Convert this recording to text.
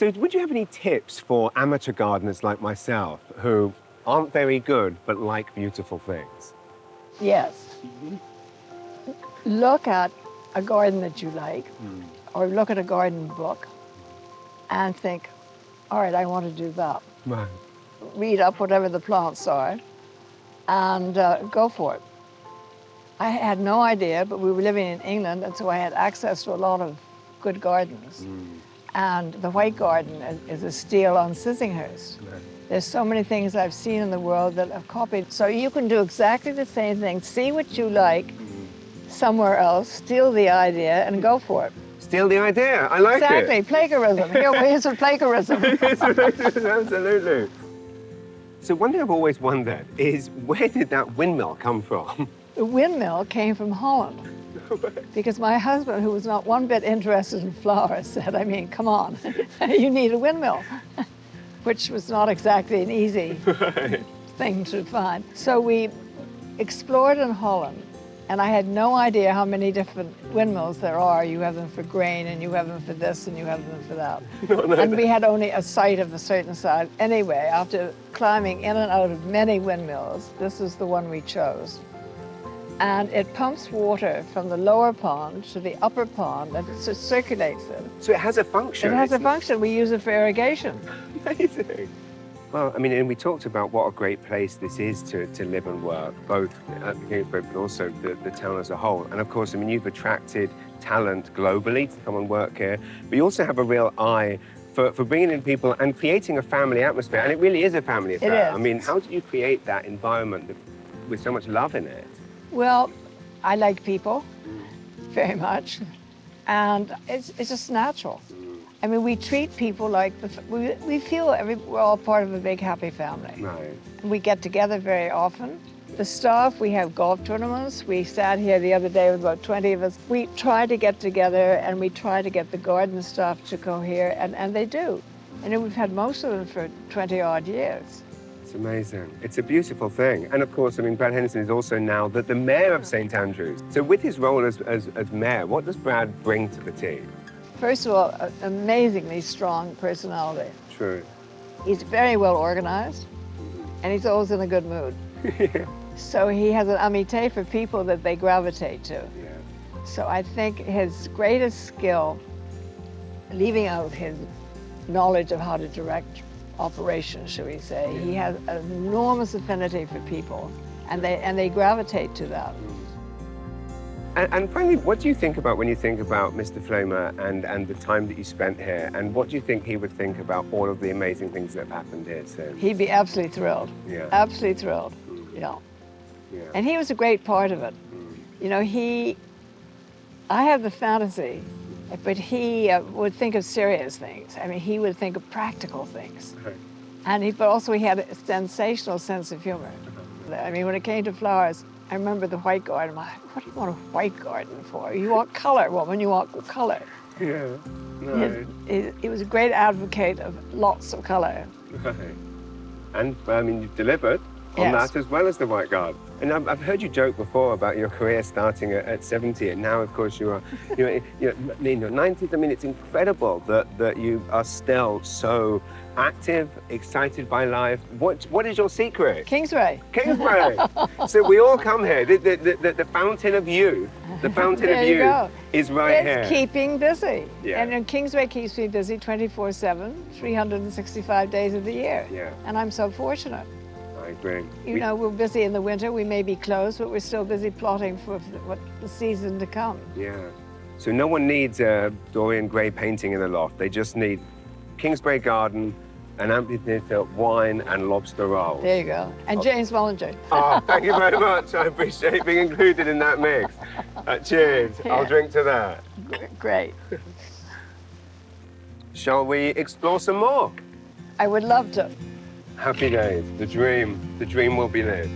So would you have any tips for amateur gardeners like myself who aren't very good but like beautiful things? Yes. Look at a garden that you like, or look at a garden book and think, all right, I want to do that. Right. Read up whatever the plants are and go for it. I had no idea, but we were living in England, and so I had access to a lot of good gardens. And the White Garden is a steal on Sissinghurst. Right. There's so many things I've seen in the world that I've copied. So you can do exactly the same thing. See what you like somewhere else, steal the idea, and go for it. Steal the idea. I like Exactly. it. Plagiarism. Here's a plagiarism. Absolutely. So one thing I've always wondered is, where did that windmill come from? The windmill came from Holland. Because my husband, who was not one bit interested in flowers, said, I mean, come on, you need a windmill, which was not exactly an easy thing to find. So we explored in Holland, and I had no idea how many different windmills there are. You have them for grain, and you have them for this, and you have them for that. And we had only a site of a certain size. Anyway, after climbing in and out of many windmills, this is the one we chose. And it pumps water from the lower pond to the upper pond, and it circulates it. So it has a function. It has a function. We use it for irrigation. Amazing. Well, I mean, and we talked about what a great place this is to live and work, both at the Kingsbrae, but also the town as a whole. And of course, I mean, you've attracted talent globally to come and work here, but you also have a real eye for bringing in people and creating a family atmosphere. And it really is a family affair. It is. I mean, how do you create that environment with so much love in it? Well, I like people very much, and it's just natural. I mean, we treat people like, we feel we're all part of a big, happy family. Right. We get together very often. The staff, we have golf tournaments. We sat here the other day with about 20 of us. We try to get together, and we try to get the garden staff to go here, and they do. And we've had most of them for 20-odd years. It's amazing. It's a beautiful thing. And of course, I mean, Brad Henderson is also now the mayor of St. Andrews. So with his role as mayor, what does Brad bring to the team? First of all, an amazingly strong personality. True. He's very well organized, and he's always in a good mood. So he has an amitié for people that they gravitate to. Yeah. So I think his greatest skill, leaving out his knowledge of how to direct operations, shall we say, he has an enormous affinity for people, and they gravitate to that. And finally, what do you think about when you think about Mr. Flemer and the time that you spent here? And what do you think he would think about all of the amazing things that have happened here since? He'd be absolutely thrilled. Yeah. Absolutely thrilled. Yeah. Yeah. And he was a great part of it. You know, I have the fantasy, but he would think of serious things. I mean, he would think of practical things. Right. But also he had a sensational sense of humor. I mean, when it came to flowers, I remember the White Garden. I'm like, what do you want a white garden for? You want color, woman, you want color. Yeah. No. He was a great advocate of lots of color. Right. And, I mean, you've delivered on Yes. that as well as the White Guard. And I've heard you joke before about your career starting at 70, and now, of course, you're in your 90s. I mean, it's incredible that you are still so active, excited by life. What is your secret? Kingsbrae. Kingsbrae. So we all come here. The fountain of youth, There you go. is right It's here. keeping busy. Yeah. And Kingsbrae keeps me busy 24/7, 365 days of the year. Yeah. And I'm so fortunate. I agree. You know, we're busy in the winter. We may be closed, but we're still busy plotting for what the season to come. Yeah. So no one needs a Dorian Gray painting in the loft. They just need Kingsbrae Garden, an amphitheatre, wine, and lobster rolls. There you go. And James Mullinger. Oh, thank you very much. I appreciate being included in that mix. Cheers. Yeah. I'll drink to that. Great. Shall we explore some more? I would love to. Happy days. The dream will be lived.